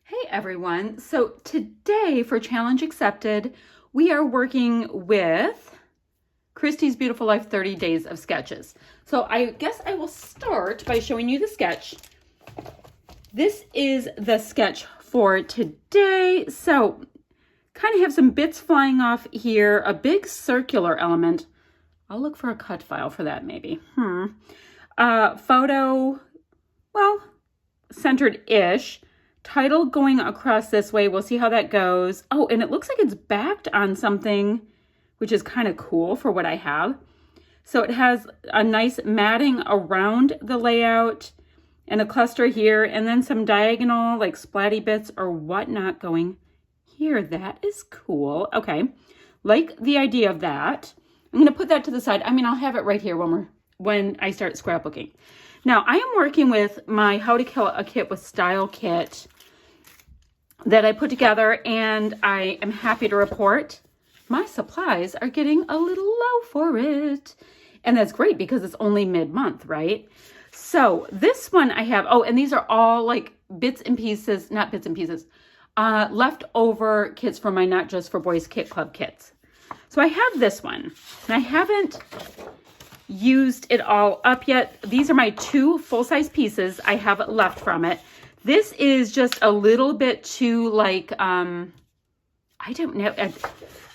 Hey everyone, so today for Challenge Accepted, we are working with Christy's Beautiful Life 30 Days of Sketches. So I guess I will start by showing you the sketch. This is the sketch for today. So kind of have some bits flying off here, a big circular element. I'll look for a cut file for that maybe. Photo, well, centered-ish. Title going across this way. We'll see how that goes. Oh, and it looks like it's backed on something, which is kind of cool for what I have. So it has a nice matting around the layout and a cluster here, and then some diagonal like splatty bits or whatnot going here. That is cool. Okay, like the idea of that. I'm going to put that to the side. I mean, I'll have it right here when I start scrapbooking. Now, I am working with my How to Kill a Kit with Style kit that I put together, and I am happy to report my supplies are getting a little low for it. And that's great because it's only mid-month, right? So this one I have, oh, and these are all like bits and pieces, not bits and pieces, leftover kits from my Not Just for Boys Kit Club kits. So I have this one, and I haven't used it all up yet. These are my two full-size pieces I have left from it. This is just a little bit too like, I don't know.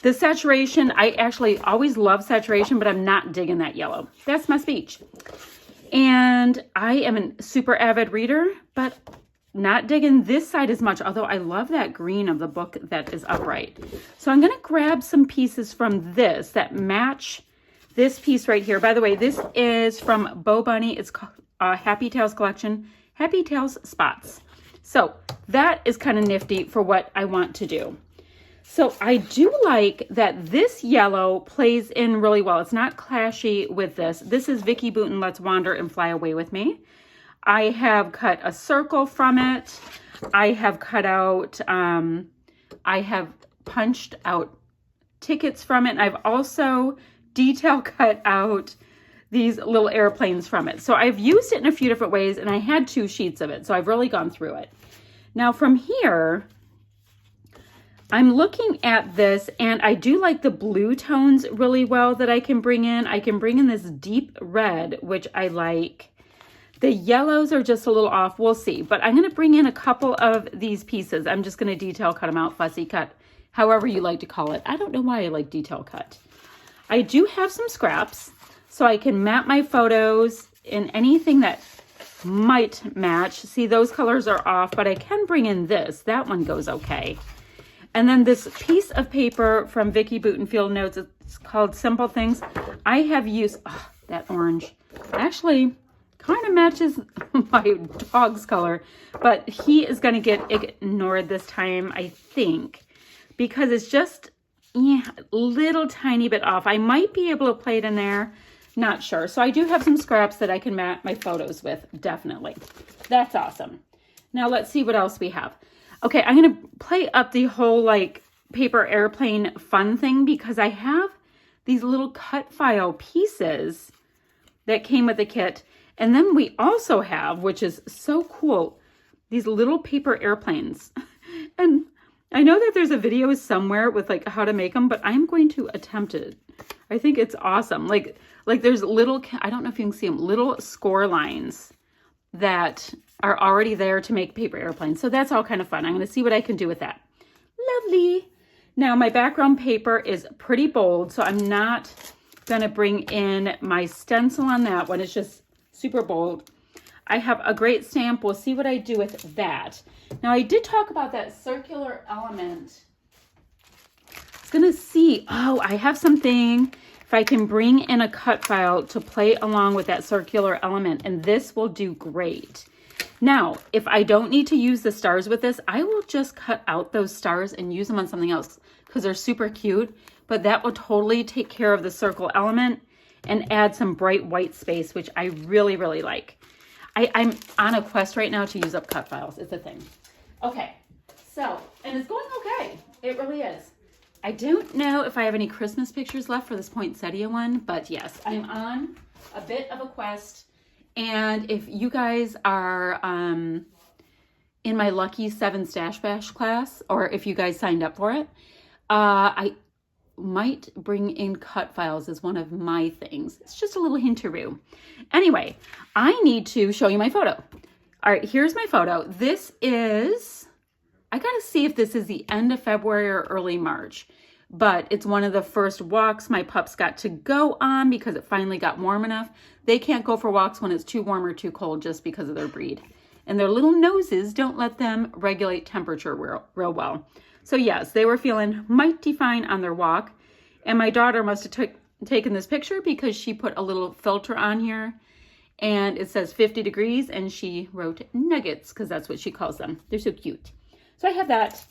The saturation, I actually always love saturation, but I'm not digging that yellow. That's my speech. And I am a super avid reader, but not digging this side as much, although I love that green of the book that is upright. So I'm going to grab some pieces from this that match this piece right here. By the way, this is from Bo Bunny. It's called Happy Tales Collection, Happy Tales Spots. So that is kind of nifty for what I want to do. So I do like that this yellow plays in really well. It's not clashy with this. This is Vicki Boutin, Let's Wander and Fly Away with Me. I have cut a circle from it. I have cut out, I have punched out tickets from it. And I've also detail cut out these little airplanes from it. So I've used it in a few different ways, and I had 2 sheets of it. So I've really gone through it. Now from here, I'm looking at this, and I do like the blue tones really well that I can bring in. I can bring in this deep red, which I like. The yellows are just a little off. We'll see. But I'm going to bring in a couple of these pieces. I'm just going to detail cut them out, fussy cut, however you like to call it. I don't know why I like detail cut. I do have some scraps, so I can map my photos in anything that might match. See, those colors are off, but I can bring in this. That one goes okay. And then this piece of paper from Vicki Boutin Field Notes, it's called Simple Things. I have used, that orange. Actually, kind of matches my dog's color, but he is going to get ignored this time, I think, because it's just little tiny bit off. I might be able to play it in there. Not sure. So I do have some scraps that I can map my photos with. Definitely. That's awesome. Now let's see what else we have. Okay, I'm going to play up the whole like paper airplane fun thing because I have these little cut file pieces that came with the kit. And then we also have, which is so cool, these little paper airplanes. And I know that there's a video somewhere with like how to make them, but I'm going to attempt it. I think it's awesome. Like there's little, I don't know if you can see them, little score lines that are already there to make paper airplanes. So that's all kind of fun. I'm going to see what I can do with that. Lovely. Now my background paper is pretty bold, so I'm not going to bring in my stencil on that one. It's just super bold. I have a great stamp. We'll see what I do with that. Now, I did talk about that circular element. I was going to see, I have something, if I can bring in a cut file to play along with that circular element, and this will do great. Now, if I don't need to use the stars with this, I will just cut out those stars and use them on something else because they're super cute, but that will totally take care of the circle element and add some bright white space, which I really, really like. I'm on a quest right now to use up cut files. It's a thing. Okay, so, and it's going okay. It really is. I don't know if I have any Christmas pictures left for this poinsettia one, but yes, I'm on a bit of a quest. And if you guys are in my Lucky 7 Stash Bash class, or if you guys signed up for it, I might bring in cut files as one of my things. It's just a little hinteroo. Anyway, I need to show you my photo. All right, here's my photo. This is, I gotta see if this is the end of February or early March, but it's one of the first walks my pups got to go on because it finally got warm enough. They can't go for walks when it's too warm or too cold just because of their breed. And their little noses don't let them regulate temperature real well. So yes, they were feeling mighty fine on their walk. And my daughter must have taken this picture because she put a little filter on here and it says 50 degrees and she wrote nuggets because that's what she calls them. They're so cute. So I have that.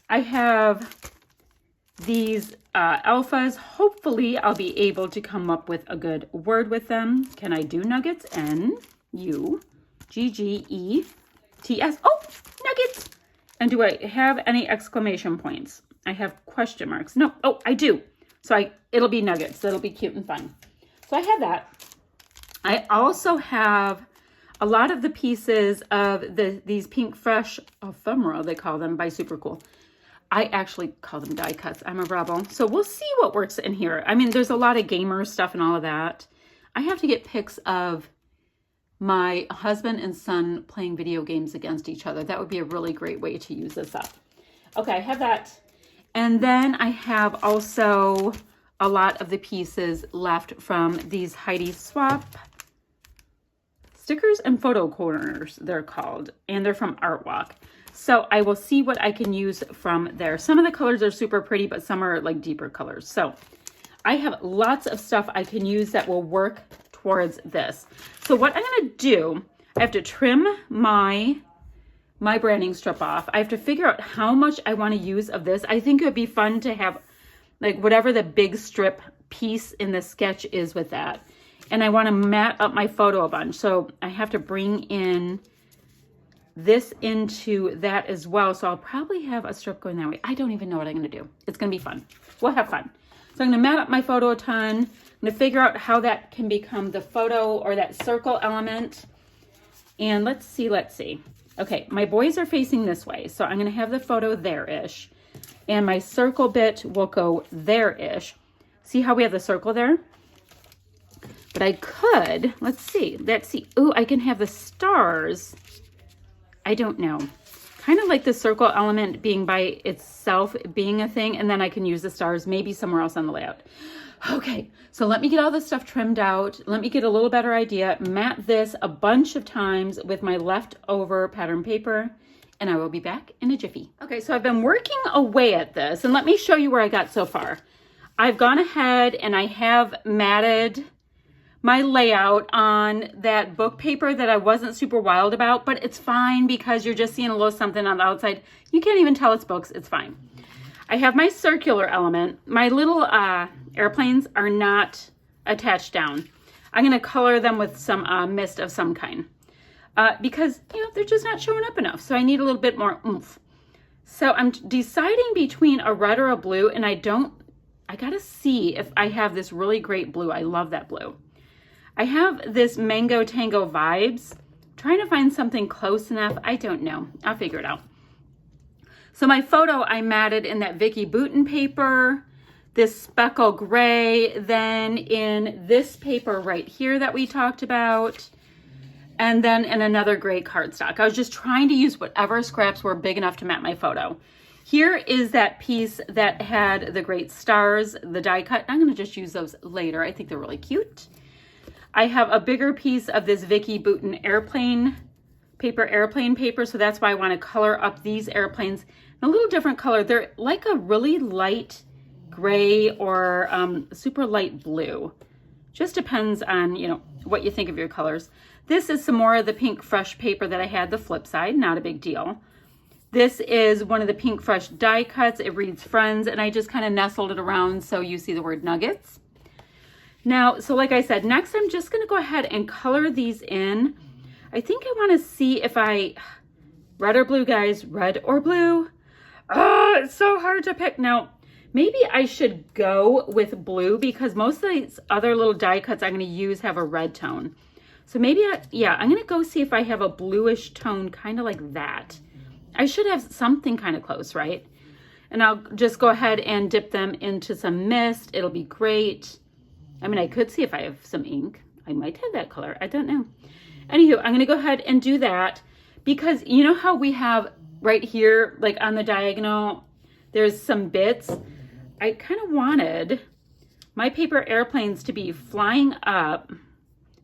I have these alphas. Hopefully I'll be able to come up with a good word with them. Can I do nuggets? N-U-G-G-E-T-S. Oh, nuggets. And do I have any exclamation points? I have question marks. No. Oh, I do. So it'll be nuggets. That'll be cute and fun. So I have that. I also have a lot of the pieces of these pink fresh ephemera, they call them, by Super Cool. I actually call them die cuts. I'm a rebel. So we'll see what works in here. I mean, there's a lot of gamer stuff and all of that. I have to get pics of my husband and son playing video games against each other. That would be a really great way to use this up. Okay, I have that. And then I have also a lot of the pieces left from these Heidi Swap stickers and photo corners, they're called, and they're from Art Walk. So I will see what I can use from there. Some of the colors are super pretty, but some are like deeper colors. So I have lots of stuff I can use that will work towards this. So what I'm gonna do, I have to trim my branding strip off. I have to figure out how much I wanna use of this. I think it would be fun to have like whatever the big strip piece in the sketch is with that. And I want to mat up my photo a bunch. So I have to bring in this into that as well. So I'll probably have a strip going that way. I don't even know what I'm going to do. It's going to be fun. We'll have fun. So I'm going to mat up my photo a ton. I'm going to figure out how that can become the photo or that circle element. And let's see. Okay, my boys are facing this way. So I'm going to have the photo there-ish. And my circle bit will go there-ish. See how we have the circle there? But I could, let's see. Ooh, I can have the stars. I don't know. Kind of like the circle element being by itself being a thing, and then I can use the stars maybe somewhere else on the layout. Okay, so let me get all this stuff trimmed out. Let me get a little better idea. Mat this a bunch of times with my leftover pattern paper, and I will be back in a jiffy. Okay, so I've been working away at this, and let me show you where I got so far. I've gone ahead and I have matted my layout on that book paper that I wasn't super wild about, but it's fine because you're just seeing a little something on the outside. You can't even tell it's books, it's fine. I have my circular element. My little airplanes are not attached down. I'm gonna color them with some mist of some kind because, you know, they're just not showing up enough. So I need a little bit more oomph. So I'm deciding between a red or a blue, and I gotta see if I have this really great blue. I love that blue. I have this Mango Tango Vibes. Trying to find something close enough. I don't know. I'll figure it out. So my photo I matted in that Vicky Bouton paper, this speckle gray, then in this paper right here that we talked about, and then in another gray cardstock. I was just trying to use whatever scraps were big enough to mat my photo. Here is that piece that had the great stars, the die cut. I'm gonna just use those later. I think they're really cute. I have a bigger piece of this Vicky Bouton airplane paper, so that's why I want to color up these airplanes in a little different color. They're like a really light gray or super light blue. Just depends on, you know, what you think of your colors. This is some more of the pink fresh paper that I had, the flip side, not a big deal. This is one of the pink fresh die cuts. It reads Friends, and I just kind of nestled it around so you see the word nuggets. Now, so like I said, next I'm just gonna go ahead and color these in. I think I wanna see if red or blue, guys, red or blue. Oh, it's so hard to pick. Now, maybe I should go with blue because most of these other little die cuts I'm gonna use have a red tone. So maybe, I'm gonna go see if I have a bluish tone, kind of like that. I should have something kind of close, right? And I'll just go ahead and dip them into some mist. It'll be great. I mean, I could see if I have some ink. I might have that color. I don't know. Anywho, I'm going to go ahead and do that because you know how we have right here, like on the diagonal, there's some bits. I kind of wanted my paper airplanes to be flying up.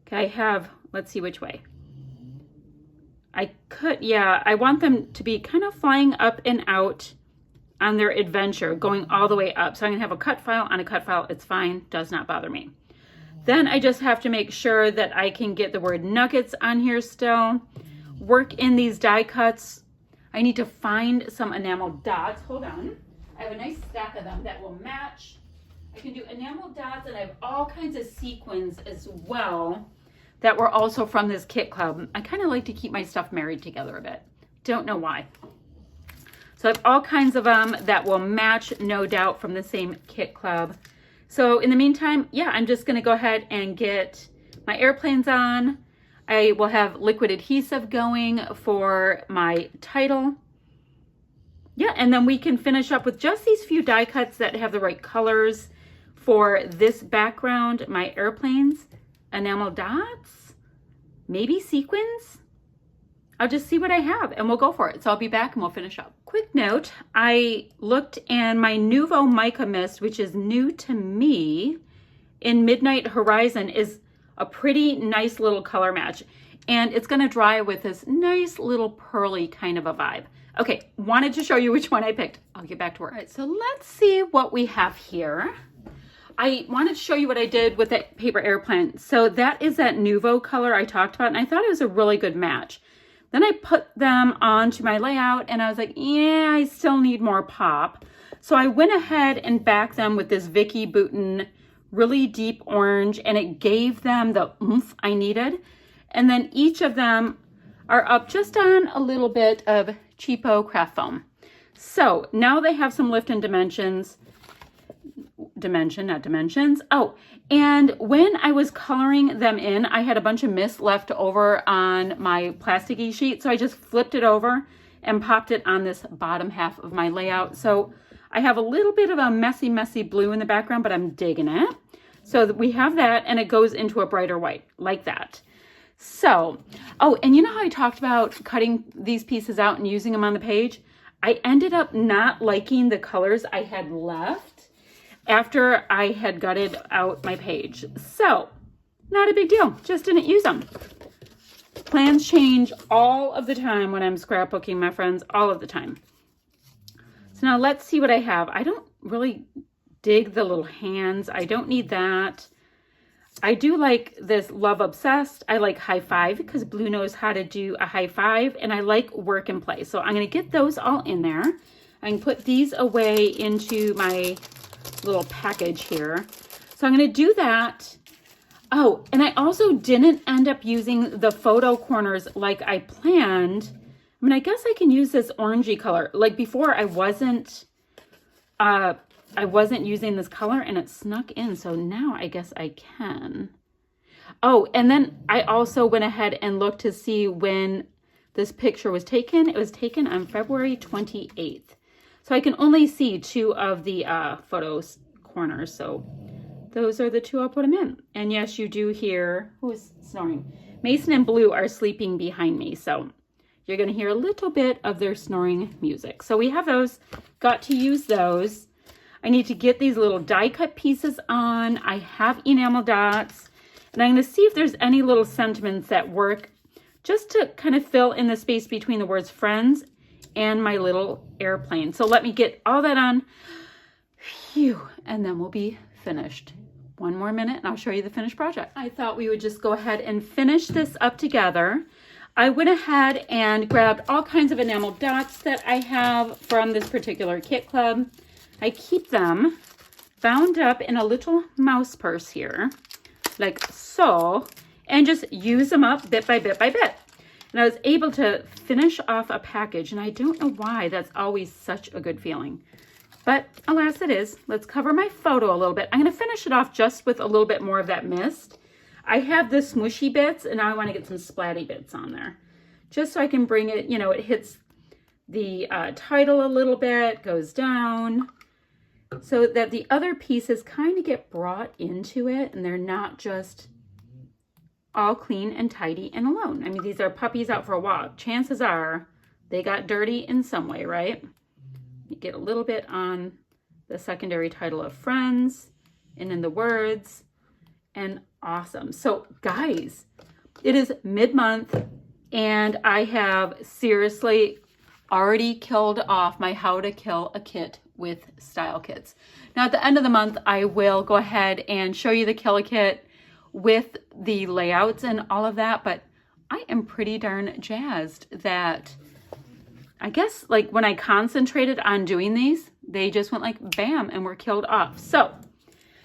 Okay, I have, let's see which way. I could, yeah, I want them to be kind of flying up and out on their adventure, going all the way up. So I'm gonna have a cut file on a cut file. It's fine, does not bother me. Then I just have to make sure that I can get the word nuggets on here still. Work in these die cuts. I need to find some enamel dots. Hold on. I have a nice stack of them that will match. I can do enamel dots, and I have all kinds of sequins as well that were also from this kit club. I kind of like to keep my stuff married together a bit. Don't know why. So I have all kinds of them that will match, no doubt, from the same kit club. So in the meantime, yeah, I'm just gonna go ahead and get my airplanes on. I will have liquid adhesive going for my title. Yeah, and then we can finish up with just these few die cuts that have the right colors for this background, my airplanes, enamel dots, maybe sequins. I'll just see what I have and we'll go for it. So I'll be back and we'll finish up. Quick note, I looked and my Nuvo Mica Mist, which is new to me, in Midnight Horizon is a pretty nice little color match. And it's gonna dry with this nice little pearly kind of a vibe. Okay, wanted to show you which one I picked. I'll get back to work. All right, so let's see what we have here. I wanted to show you what I did with that paper airplane. So that is that Nuvo color I talked about, and I thought it was a really good match. Then I put them onto my layout and I was like, yeah, I still need more pop. So I went ahead and backed them with this Vicky Bouton really deep orange, and it gave them the oomph I needed. And then each of them are up just on a little bit of cheapo craft foam. So now they have some lift and dimensions. Not dimensions. Oh, and when I was coloring them in, I had a bunch of mist left over on my plasticky sheet. So I just flipped it over and popped it on this bottom half of my layout. So I have a little bit of a messy blue in the background, but I'm digging it. So that we have that, and it goes into a brighter white like that. So, oh, and you know how I talked about cutting these pieces out and using them on the page? I ended up not liking the colors I had left after I had gutted out my page. So, not a big deal, just didn't use them. Plans change all of the time when I'm scrapbooking, my friends, all of the time. So now let's see what I have. I don't really dig the little hands. I don't need that. I do like this Love Obsessed. I like High Five because Blue knows how to do a high five, and I like Work and Play. So I'm going to get those all in there. I can put these away into my little package here. So I'm going to do that. Oh, and I also didn't end up using the photo corners like I planned. I mean, I guess I can use this orangey color. Like before, I wasn't using this color and it snuck in. So now I guess I can. Oh, and then I also went ahead and looked to see when this picture was taken. It was taken on February 28th. So I can only see two of the photos corners. So those are the two I'll put them in. And yes, you do hear, who is snoring? Mason and Blue are sleeping behind me. So you're going to hear a little bit of their snoring music. So we have those, got to use those. I need to get these little die cut pieces on. I have enamel dots, and I'm going to see if there's any little sentiments that work just to kind of fill in the space between the words friends and my little airplane. So let me get all that on. Phew, and then we'll be finished. One more minute and I'll show you the finished project. I thought we would just go ahead and finish this up together. I went ahead and grabbed all kinds of enamel dots that I have from this particular kit club. I keep them bound up in a little mouse purse here, like so, and just use them up bit by bit by bit. And I was able to finish off a package, and I don't know why that's always such a good feeling. But alas it is. Let's cover my photo a little bit. I'm going to finish it off just with a little bit more of that mist. I have the smushy bits, and now I want to get some splatty bits on there. Just so I can bring it, you know, it hits the title a little bit, goes down, so that the other pieces kind of get brought into it and they're not just all clean and tidy and alone. I mean, these are puppies out for a walk. Chances are they got dirty in some way, right? You get a little bit on the secondary title of Friends and in the words, and awesome. So guys, it is mid-month and I have seriously already killed off my How to Kill a Kit with Style Kits. Now at the end of the month, I will go ahead and show you the Kill a Kit with the layouts and all of that, but I am pretty darn jazzed that I guess like when I concentrated on doing these, they just went like bam and were killed off. So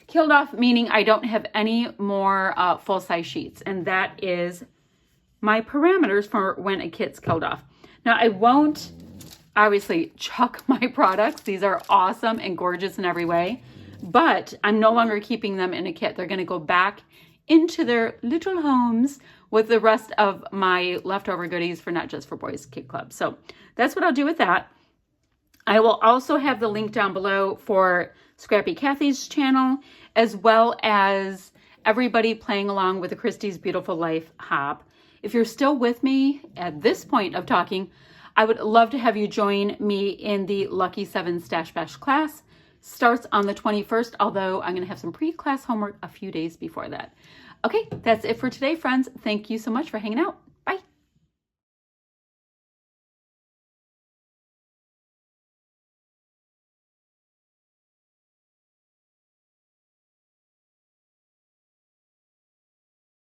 killed off meaning I don't have any more full-size sheets, and that is my parameters for when a kit's killed off. Now I won't obviously chuck my products. These are awesome and gorgeous in every way, but I'm no longer keeping them in a kit. They're gonna go back into their little homes with the rest of my leftover goodies for Not Just for Boys Kid Club. So that's what I'll do with that. I will also have the link down below for Scrappy Kathy's channel, as well as everybody playing along with the Christie's Beautiful Life hop. If you're still with me at this point of talking, I would love to have you join me in the Lucky 7 Stash Bash class. Starts on the 21st, although I'm going to have some pre-class homework a few days before that. Okay, that's it for today, friends. Thank you so much for hanging out.